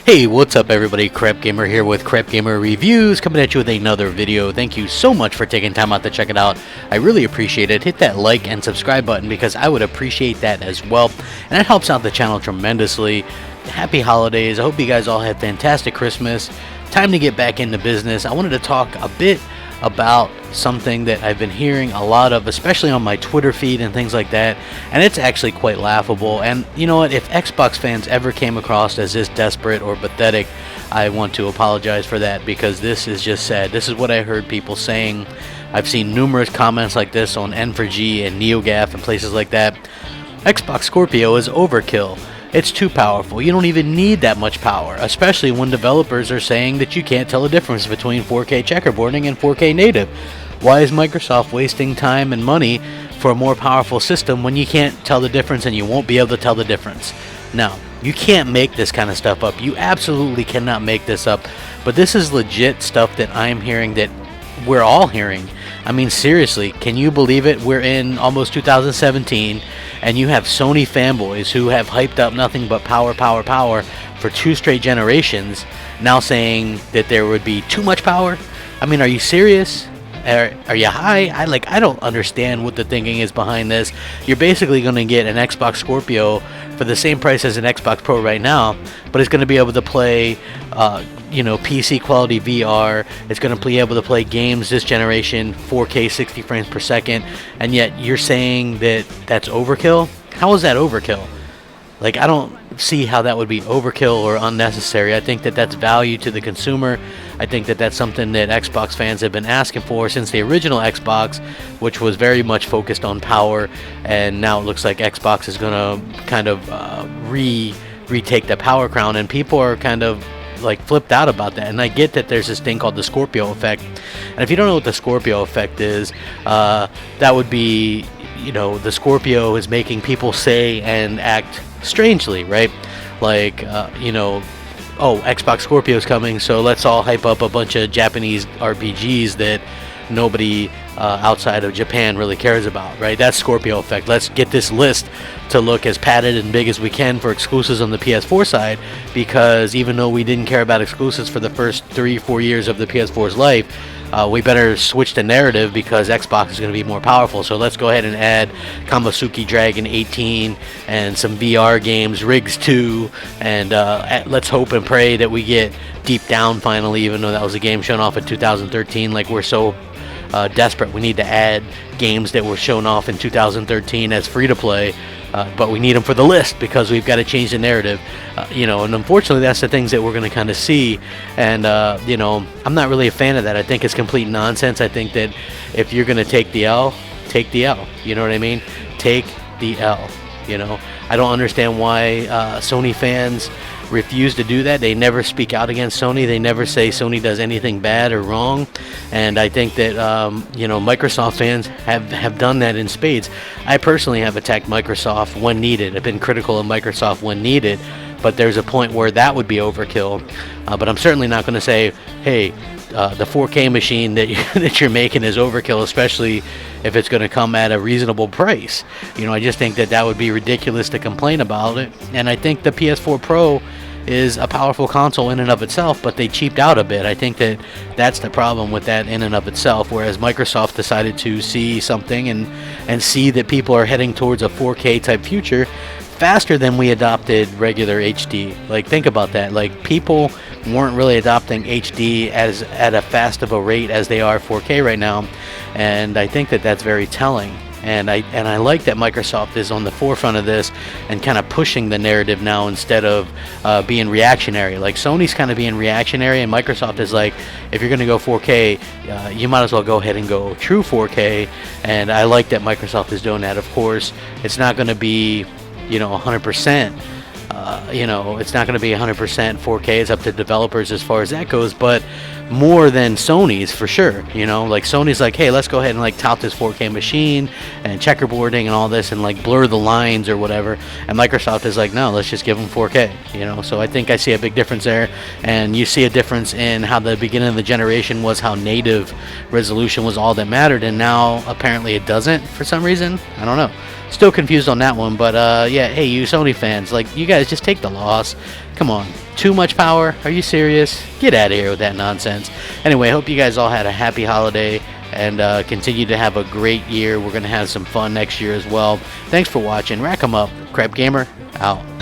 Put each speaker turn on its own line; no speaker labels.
Hey, what's up everybody, Crapgamer here with Crapgamer Reviews, coming at you with another video. Thank you so much for taking time out to check it out. I really appreciate it. Hit that like and subscribe button because I would appreciate that as well, and it helps out the channel tremendously. Happy holidays. I hope you guys all had fantastic Christmas. Time to get back into business. I wanted to talk a bit about something that I've been hearing a lot of, especially on my Twitter feed and things like that, and it's actually quite laughable. And you know what, if Xbox fans ever came across as this desperate or pathetic, I want to apologize for that, because this is just sad. This is what I heard people saying. I've seen numerous comments like this on N4G and NeoGAF and places like that. Xbox Scorpio is overkill. It's too powerful. You don't even need that much power, especially when developers are saying that you can't tell the difference between 4K checkerboarding and 4K native. Why is Microsoft wasting time and money for a more powerful system when you can't tell the difference and you won't be able to tell the difference? Now, you can't make this kind of stuff up. You absolutely cannot make this up. But this is legit stuff that I'm hearing, that we're all hearing. I mean, seriously, can you believe it? We're in almost 2017, and you have Sony fanboys who have hyped up nothing but power, power, power for 2 straight generations, now saying that there would be too much power. I mean, are you serious? Are you high? I don't understand what the thinking is behind this. You're basically going to get an Xbox Scorpio for the same price as an Xbox Pro right now, but it's going to be able to play PC quality VR. It's going to be able to play games this generation 4K 60 frames per second, and yet you're saying that that's overkill? How is that overkill? I don't see how that would be overkill or unnecessary. I think that that's value to the consumer. I think that that's something that Xbox fans have been asking for since the original Xbox, which was very much focused on power, and now it looks like Xbox is going to kind of retake the power crown, and people are kind of flipped out about that. And I get that there's this thing called the Scorpio effect, and if you don't know what the Scorpio effect is, that would be, the Scorpio is making people say and act strangely, right? Oh, Xbox Scorpio is coming, so let's all hype up a bunch of Japanese RPGs that nobody outside of Japan really cares about, right? That's Scorpio effect. Let's get this list to look as padded and big as we can for exclusives on the PS4 side, because even though we didn't care about exclusives for the first 3-4 years of the PS4's life, we better switch the narrative because Xbox is going to be more powerful. So let's go ahead and add Kamasuki Dragon 18 and some VR games, Rigs 2, and let's hope and pray that we get Deep Down finally, even though that was a game shown off in 2013. We're so desperate. We need to add games that were shown off in 2013 as free-to-play, but we need them for the list because we've got to change the narrative. And unfortunately that's the things that we're going to kind of see, and I'm not really a fan of that. I think it's complete nonsense. I think that if you're going to take the L, take the L. You know what I mean? Take the L. I don't understand why Sony fans refuse to do that. They never speak out against Sony. They never say Sony does anything bad or wrong, and I think that Microsoft fans have done that in spades. I personally have attacked Microsoft when needed. I've been critical of Microsoft when needed, but there's a point where that would be overkill. But I'm certainly not going to say, hey, the 4K machine that you're making is overkill, especially if it's going to come at a reasonable price. I just think that would be ridiculous to complain about it. And I think the PS4 Pro is a powerful console in and of itself, but they cheaped out a bit. I think that that's the problem with that in and of itself, whereas Microsoft decided to see something and see that people are heading towards a 4K type future faster than we adopted regular HD. Think about that. People weren't really adopting HD as at a fast of a rate as they are 4K right now, and I think that that's very telling. And I like that Microsoft is on the forefront of this and kind of pushing the narrative now instead of being reactionary. Sony's kind of being reactionary, and Microsoft is if you're going to go 4K, you might as well go ahead and go true 4K. And I like that Microsoft is doing that. Of course, it's not going to be 100%. It's not going to be 100% 4K. It's up to developers as far as that goes, but more than Sony's for sure. Sony's hey, let's go ahead and tout this 4K machine and checkerboarding and all this and blur the lines or whatever, and Microsoft is no, let's just give them 4K. So I think I see a big difference there, and you see a difference in how the beginning of the generation was, how native resolution was all that mattered, and now apparently it doesn't for some reason. I don't know. Still confused on that one, but yeah, hey, you Sony fans, like, you guys just take the loss. Come on. Too much power? Are you serious? Get out of here with that nonsense. Anyway, I hope you guys all had a happy holiday and continue to have a great year. We're going to have some fun next year as well. Thanks for watching. Rack 'em up. Crapgamer, out.